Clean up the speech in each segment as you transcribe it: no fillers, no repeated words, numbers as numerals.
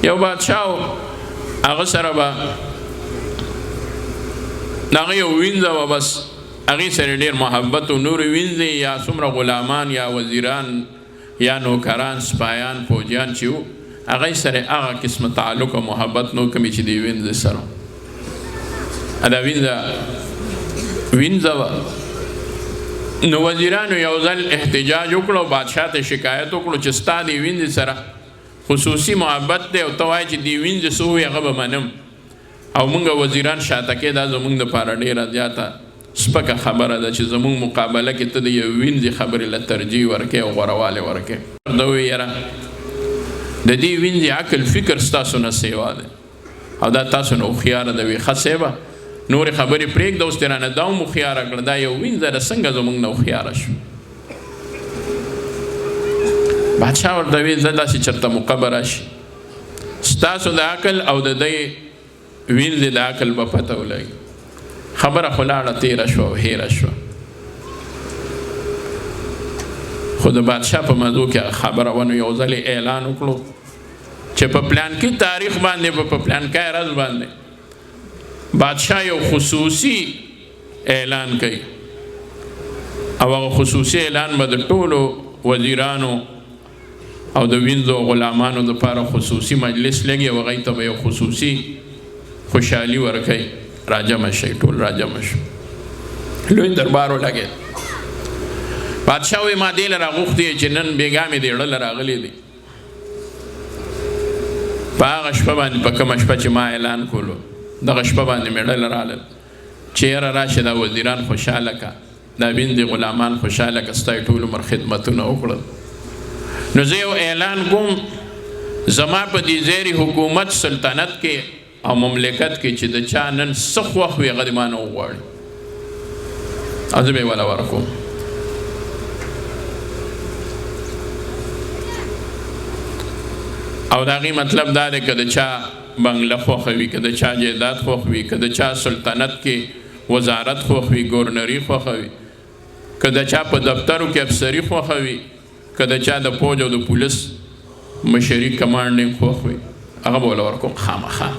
یو بادشاه هغه سره به هغه یو وینځه وه، بس هغې سره ډېر محبت و. نور وینځې یا څومره غلامان یا وزیران یا نوکران سپایان فوجیان چې وو هغې سره هغه قسمه تعلق او محبت نو کومې چې دې وینځې سره دا وینځه وه. نو وزیرانو یو ځل احتجاج وکړو، بادشاه ته شکایت وکړو چې ستا دې وینځې سره خصوصي محبت دی او ته وایې چې دې وینځې څه وي هغه به منم، او موږ وزیران شاته کې دا زموږ دپاره ډېره زیاته سپکه خبره ده چې زموږ مقابله کې ته د یو وینځې خبرې له ترجیح ورکې او غوره ورکې. ده وویل یاره د دې وینځې عقل فکر ستاسو نه سیوا دی او دا تاسو نه هوښیاره ده. وی ښه صیبه نورې خبرې پرېږده، اوس دې رانه دا هم هوښیاره کړه، دا یو وینځه ده څنګه زموږ نه هوښیاره شو. بادشاه ورته ویل زه داسې چېرته موقع به راشي ستاسو د عقل او د دې وینځې د عقل به پته ولګي. خبره خو لاړه تېره شوه او هېره شوه، خو د بادشاه په موضوع کې خبره ونه یو ځل اعلان وکړو چې په پلانکي تاریخ باندې په پلانکی ورځ باندې بادشاه یو خصوصي اعلان کوي، او هغه خصوصي اعلان به د ټولو وزیرانو او د وینځو غلامانو دپاره خصوصي مجلس لګي او هغوی ته به یو خصوصي خوشحالي ورکوي. راجمع شئ، ټول راجمع شو، لوی دربار ولګېد. بادشاه وایي ما دې له راغوښتي چې نن بېګا مې دې زړه له راغلی دی. په هغه شپه باندې په کومه شپه چې ما اعلان کولو دغه شپه باندې مې زړه له راغلل چې یاره راشه دا وزیران خوشحاله که، دا وینځې غلامان خوشحاله که، ستا یې ټول عمر خدمتونه وکړل. نو زه یو اعلان کوم زما په دې زیري حکومت سلطنت کې او مملکت کې چې د چا نن څه خوښ وي هغه دې ما نه وغواړي او زه به یې وله ورکوم. او د هغې مطلب دا دی که د چا بنګله خوښه وي، که د چا جایداد خوښ وي، که د چا سلطنت کې وزارت خوښ وي، ګورنري خوښه وي، که د چا په دفترو کې افسري خوښه وي، که د چا د فوج او د پولیس مشري کمانډینګ خوښ وي هغه به وله ورکوم خامخا.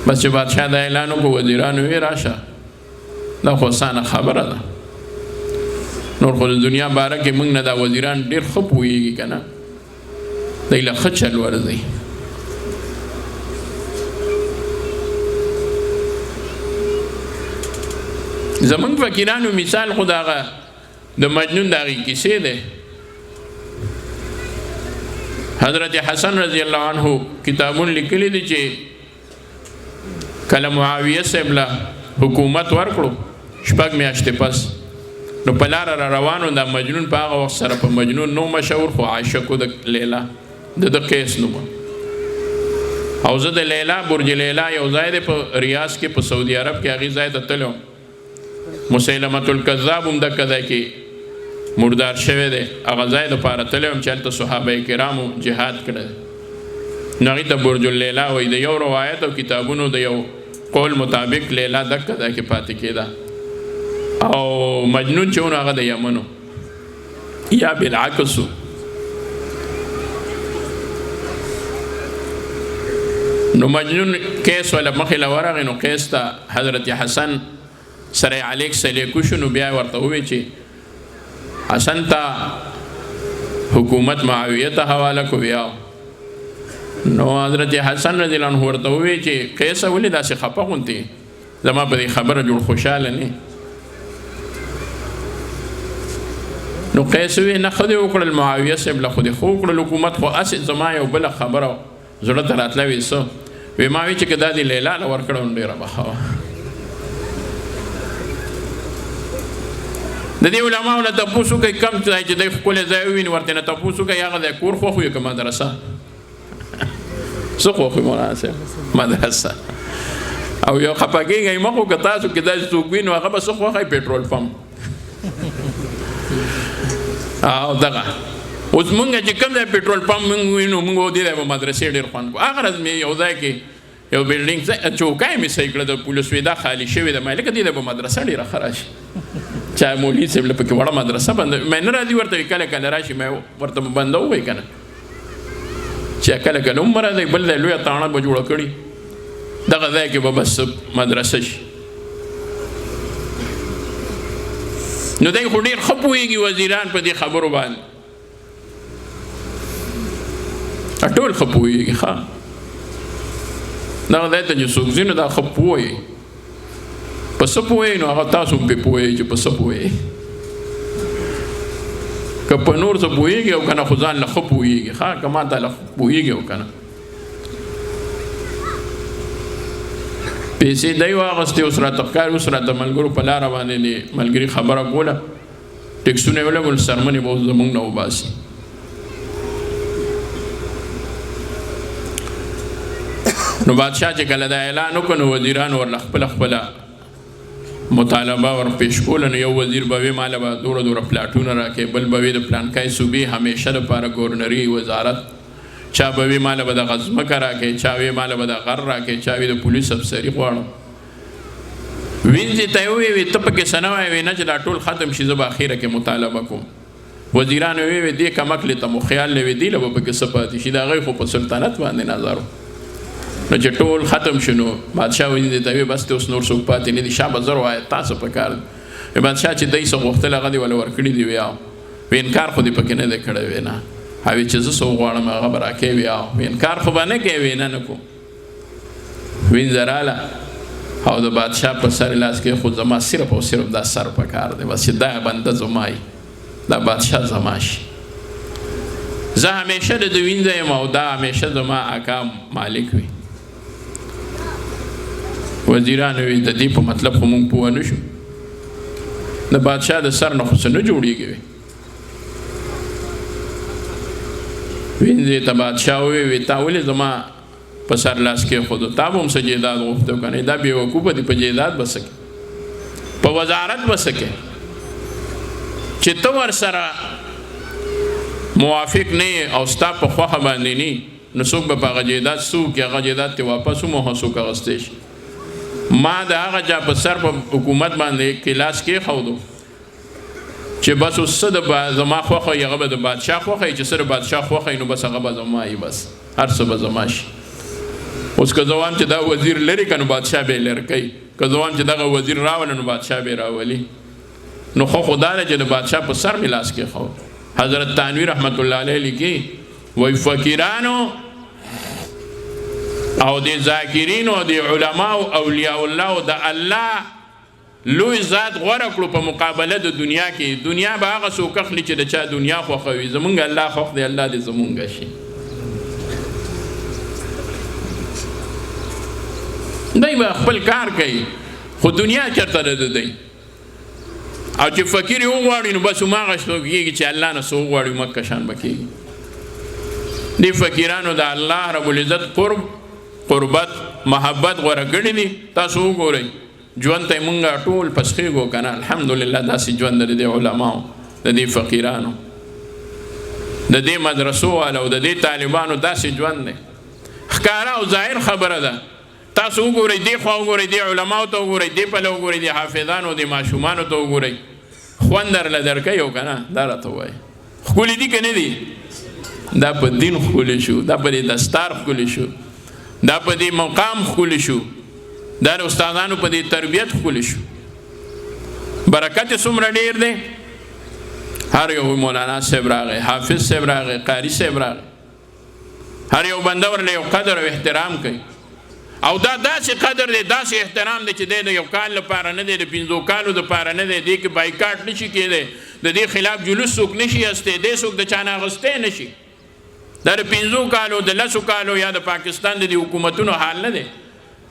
بس چې بادشاه دا اعلان وکړو وزیرانو وی راشه دا خو اسانه خبره ده، نور خو د دنیا باره کې موږ نه دا وزیران ډېر ښه پوهېږي که نه، دی له ښه چل ورځئ. زمونږ فقیرانو مثال خو د هغه د مجنون د هغې کیسې دی. حضرت حسن رضی الله عنه کتابونه لیکلی دي چې کله معاویه صاحب له حکومت ورکړو 6 میاشتې پس نو په لاره را روانو دا مجنون په هغه وخت سره په مجنون نو مشهور خو عاشقو د لیلا د قیس نومه، او زه د لیلا برج لیلا یو ځای دی په ریاض کې په سعودي عرب کې هغې ځای ته تللی وم. مسیلمة الکذاب هم دکه ځای کې مردار شوی دی، هغه ځای دپاره تللی وم چې هلته صحابه کرامو جهاد کړی دی. نو هغې ته برج اللیلا وایي. د یو روایت او کتابونو د یو قول مطابق لیلا دکه ځای کې پاتې کېده، او مجنون چې ونو هغه د یمنو یا بالعکسو. نو مجنون قیس ولا مخې له ورغی، نو قیس ته حضرت حسن سره علیک سلیکو شو، نو بیا ورته ووایي چې حسن ته حکومت معاویه ته حواله کو بیا. نو حضرت حسن رضی الله عنه ورته ووایي چې قیسه ولې داسې خفه غوندې، زما په دې خبره جوړ خوشحاله نه. نو قیس وی نه خو دې وکړل معاویه صاحب له خو دې خو وکړل حکومت، خو هسې زما یو بله خبره زړه ته راتله وي څه وی ما وی چې که دا دې لیلا له ورکړه نو ډېره به ښه وه. د دې علماو نه تپوس وکړئ کم ځای چې دی ښکلی ځای وویني ورته نه تپوس وکړئ هغه ځای کور خوښ وي که مدرسه څه خوښ وي مولانا صاحب مدرسه. او یو خفه کېږئ مه خو که تاسو کې داسې څوک وي نو هغه به څه خوښئ پېټرول پمپ او دغه اوس مونږ چې کوم ځای پېټرول پمپ مونږ وینو مونږ دې ځای به مدرسې ډېر خوند کوو. هغه ورځ مې یو ځای کې یو بلډینګ چوکۍ مې صحیح کړه د پولیس وی دا خالي شوې ده، ما لکه دې ځای به مدرسه ډېره ښه راشي. چا مولوي صاحب له پکې وړه مدرسه بنده مې نه راځي ورته کله کله راشي مې ورته بنده ووایي که نه چې کله کله هم راځي بل ځای لویه تاڼه به جوړه کړي دغه ځای کې به بس مدرسه شي نو دی خو ډېر ښه پوهېږي وزیران په دې خبرو باندې ټول ښه پوهېږي ښه دغه ځای ته چې څوک ځي نو دا ښه پوهېږي په څه پوهېږي نو هغه تاسو هم پرې پوهېږئ چې په څه پوهېږي که په نور څه پوهېږي او که نه خو ځان له ښه پوهېږي ښه که ما ته له پوهېږي او که نه پیسې دی واغستې اوس راته ښکاري اوس راته ملګرو په لاره باندې د ملګري خبره کوله ټکسونه یې ولګول سرمنې به اوس زموږ نه وباسي نو بادشاه چې کله دا اعلان وکړو نو وزیرانو ورله خپله مطالبه ورپېښ کوله نو یو وزیر به وی ماله به دوره پلاټونه راکړي بل به وی د پلانکای صوبې همیشه دپاره ګورنري وزارت چا به وی ماله به د غزمکه راکړي چا وی ماله به د غر راکړي چا وی د پولیس افسري غواړم وینځې ته یې وویې ته پکې څه نه وایې وی نه چې دا ټول ختم شي زه به اخره کې مطالبه کوم وزیرانو وی دې کمکلې ته مو خیال نه وي دی له به پکې څه پاتې شي د هغوی خو په سلطنت باندې نظر نو چې ټول ختم شنو بادشاه وینځې ته وی بس ته اوس نور څوک پاتې نه دي شا به زر وایه تاسو په کار دی بادشاه چې دی څه غوښتل هغه دې وله ورکړي دي وی انکار خو دې پکې نه دی کړی وی نه هغې چې زه څه وغواړم هغه به راکوې وی انکار خو به نه کوې وی نه کوم وینځه راله او د بادشاه په سر لاس کې خو زما صرف او صرف دا سر په کار دی بس چې دا بنده زما دا بادشاه زما شي زه همیشه د وینځه یم او دا همیشه زما اکا مالک وي وزیرانو وی د دې په مطلب خو مونږ پوه نه شو د بادشاه د سر نه خو څه نه جوړېږي وینځې ته بادشاه ووی تا ولې زما په سر لاس کې خود تا به هم څه جیداد غوښته کنه دا بېوقوفه دي په جیداد به څه کې په وزارت به څه کې چې ته ورسره موافق نه یې او ستا په خوښه باندې نه نو څوک به په هغه جیداد څه وکړي هغه جیداد ترې واپس وموښه څوک اخیستی شي ما د هغه چا په سر په حکومت باندې کلاس کېښودو چې بس اوس څه د زما خوښه وي هغه به د بادشاه خوښه وي چې څه د بادشاه خوښه وي نو بس هغه به زما وي بس هر څه به زما شي اوس که زه وایم چې دا وزیر لرې که نو بادشاه به یې لرې کوي که زه وایم چې دغه وزیر راوله نو بادشاه به یې راولي نو خو خو دا ده چې د بادشاه په سر مې لاس کېښود حضرت تانوي رحمت الله علیه لیکي وایي فقیرانو او د ذاکرینو او د علماو اولیاء الله او د الله لوی ذات غوره کړو په مقابله د دنیا کې دنیا به هغه څوک اخلي چې د چا دنیا خوښوي زمونږ الله خوښ دی الله دې زمونږ شي دی به خپل کار کوي خو دنیا چېرته ده د دی او چې فقیر یې وغواړي نو بس هماغه کېږي چې الله نه څه وغواړي مکه شان به کېږي دې فقیرانو د الله رب العزت قربت محبت غوره کړي دي تاسو وګورئ ژوند ته مونږ ټول پسخېږو که نه الحمدلله داسې ژوند د دې علماو د دې فقیرانو د دې مدرسو والا او د دې طالبانو داسې ژوند دی ښکاره او ظاهر خبره ده تاسو وګورئ دې خوا وګورئ دې علماو ته وګورئ دې پله وګورئ دې حافظانو دې ماشومانو ته وګورئ خوند درله درکوي او که نه دا راته ووایي ښکلي دي که نه دي دا په دین ښکلي شو دا په دې دستار ښکلي شو دا په دې مقام ښکلي شو دا د استادانو په دې تربیت ښکلي شو برکت یې څومره ډېر دی هر یو مولانا صاحب راغی حافظ صاحب راغی قاري صاحب راغی هر یو بنده ورله یو قدر او احترام کوي او دا داسې قدر دی داسې احترام دی چې دی د یو کال لپاره نه دی د 5 کالو دپاره نه دی دې کې بایکاټ نشي کېدی د دې خلاف جلوس څوک نشي ایستی دی څوک د چا نه اخیستی نشي دا د 5 کالو د 10 کالو یا د پاکستان د حکومتونو حال نه دی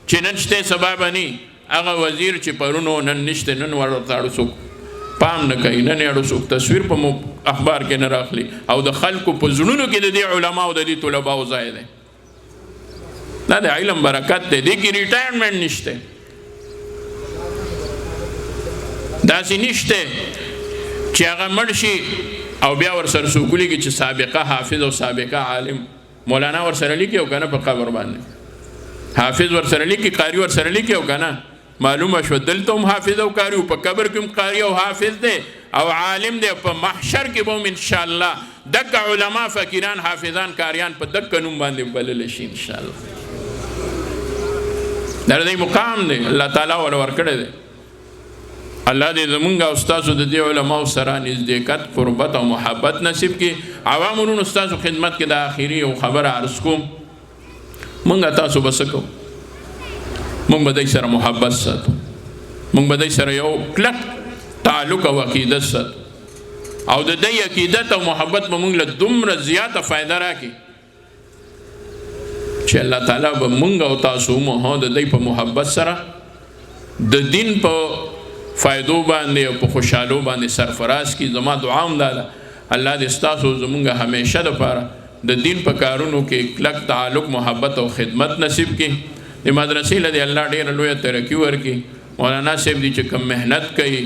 چې نن شته سبا به نه هغه وزیر چې پرونو نن نشته نن ورته اړو څوک پام نه کوي نن یې اړو څوک تصویر په اخبار کې نه راخلي او د خلکو په زړونو کې د دې علماو د دې طلباو ځای دی دا د علم برکت دی دې کې ریټایرمنټ نشته داسې نشته چې هغه مړ شي او بیا ورسره څوک لیکي چې سابقه حافظ او سابقه عالم مولانا ورسره لیکي او که نه په قبر باندې حافظ ورسره لیکي قاري ورسره لیکي او که نه معلومه شو دلته هم حافظ او قاری په قبر کې هم قاری او حافظ دی او عالم دی په محشر کې به ان شاء الله دک علما فقیران حافظان قاریان په دک نوم باندې بلل شي ان شاء الله دا دې مقام دی الله تعالی ورکړی دی الله دې زمونږ او استادو د دې علماو سره نزدېکت قربت او محبت نصیب کړي عوام ورونو استادو خدمت کې د آخري او خبره عرض کوم مونږ تاسو بس کو مونږ به دې سره محبت ساتو مونږ به دې سره یو کلک تعلق او عقیدت ساتو او د دې عقیدت او محبت به مونږ له دومره زیاته فائدہ راکړي چې الله تعالی به مونږ او تاسو مو د دې په محبت سره د دین په فائدو باندې او په خوشحالو باندې سرفراز کی زما دعا هم ده الله دې ستاسو زمونږ همیشه د پاره د دین په کارونو کې کلک تعلق محبت او خدمت نصیب کړي د مدرسې له الله ډېر لوی ترقی ورکړي مولانا صاحب دې چې کم مهنت کوي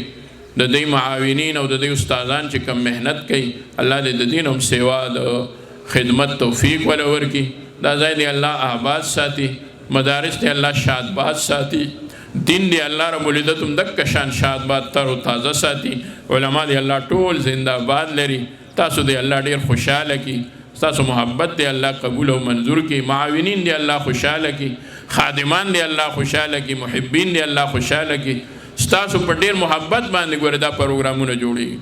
د دې معاونین او د دې استادان چې کم مهنت کوي الله دې د دین هم سیوا د خدمت توفیق ولا ورکړي دا ځای دې الله آباد ساتي مدارس دې الله شادباد ساتي دین دی الله رب العزت هم دک شان شاد باد تر او تازه ساتي علما دی الله ټول زنده باد لري تاسو دی الله ډیر خوشاله کی تاسو محبت دی الله قبول او منظور کی معاونین دی الله خوشاله کی خادمان دی الله خوشاله کی محبین دی الله خوشاله کی تاسو په ډیر محبت باندې ګوره دا پروګرامونه جوړي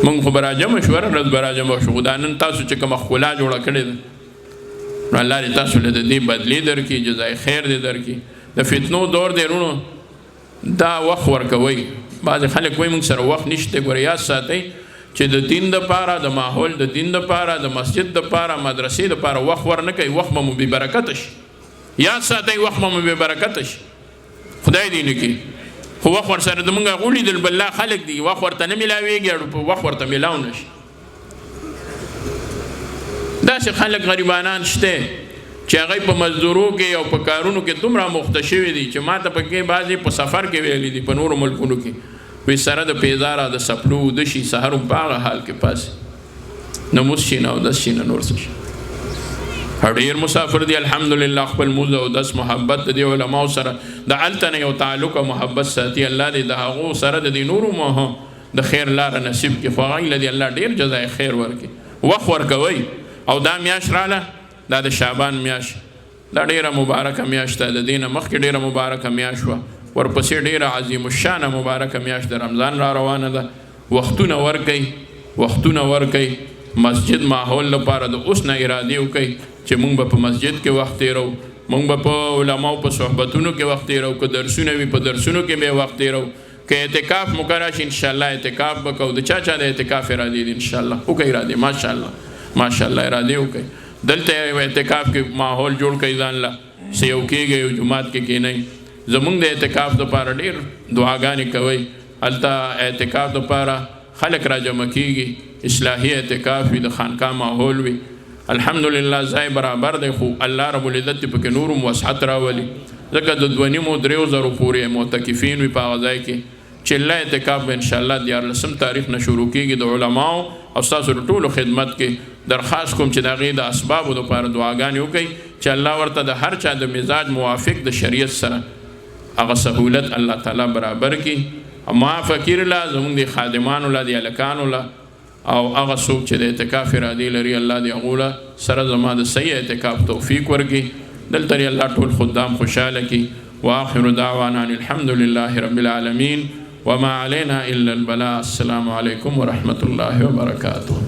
مونږ خو براجم مشوره رد براجم شو خدانن تاسو چې کوم خلا جوړه کړې الله دې تاسو له دې بدلی درکې جزای خیر دې درکې د فتنو دور دی رونو دا وخت ورکوي بعض خلک وایي موږ سره وخت نشته ګوره یاد ساتئ چې د دین د پاره د ماحول د دین د پاره د مسجد د پاره مدرسې د پاره وخت ورنه کوي وخت مو به برکت شي یاد ساتئ وخت مو به برکت شي خدای دې نه کوي خو وخت ور سره د موږ غولي د بالله خلک دی وخت ورته نه ملاويږي او په وخت ورته ملاو نشي دا چې خلک غریبانان شته چې هغه په مزدورو کې او په کارونو کې دومره مختشوي دي چې ما ته پکې بعضې په سفر کې ویلي دي په نورو ملکونو کې وی سره د پیزاره د سپلو د شي سحر په هغه حال کې پاسې نه موس شي نه اودس شي نه نور څه شي ډېر مسافر دي الحمدلله خپل موز او اودس محبت د دې علماو سره د هلته نه یو تعلق او محبت ساتي الله دې د هغو سره د دې نورو مو د خیر لاره نصیب کړي خو هغوی له دې الله ډېر جزای خیر ورکړي وخت ورکوئ او دا میاشت راله دا د شعبان میاشت دا ډیره مبارکه میاشت ده د دینه مخکې ډیره مبارکه میاشت وه ورپسې ډیره عظیم الشانه مبارکه میاشت د رمضان را روانه ده وختونه ورکئ مسجد ماحول لپاره د اوس نه ارادې وکئ چې مونږ به په مسجد کې وخت تیرو مونږ به په علماو په صحبتونو کې وخت تیرو که درسونه وي په درسونو کې به وخت تیرو که اعتکاف مقرر شي انشاءالله اعتکاف به کوو د چا د اعتکاف ارادې دي انشاءالله وکئ ارادې ماشاءالله ارادې وکئ دلته یو اعتکاف کې ماحول جوړ کړئ ځان له څه یو کېږئ یو جومات کې کښېنئ زمونږ د اعتکاف دپاره ډېر دعاګانې کوئ هلته اعتکاف دپاره خلک را جمع کېږي اصلاحي اعتکاف وي د خانقاه ماحول وي الحمدلله ځای برابر دی خو الله رب العزت پکې نور هم وسعت راولي ځکه د 2,500 پورې معتکفین وي په هغه ځای کې چې الله اعتکاف به انشاءالله 14 تاریخ نه شروع کېږي د علماو او ستاسو د ټولو خدمت کې درخواست کوم چې د هغې د اسبابو دپاره دعاګانې وکړئ چې الله ورته د هر چا د مزاج موافق د شریعت سره هغه سهولت الله تعالی برابر کړي ما فقیر لا زمونږ د خادمانو لا د هلکانو لا او هغه څوک چې د اعتکاف ارادې لري الله دې هغو له سره زما د صحیح اعتکاف توفیق ورکړي دلته الله ټول خدام خوشحاله کړي واخر دعوانا الحمد لله رب العالمين وما علينا إلا البلاء السلام عليكم ورحمة الله وبركاته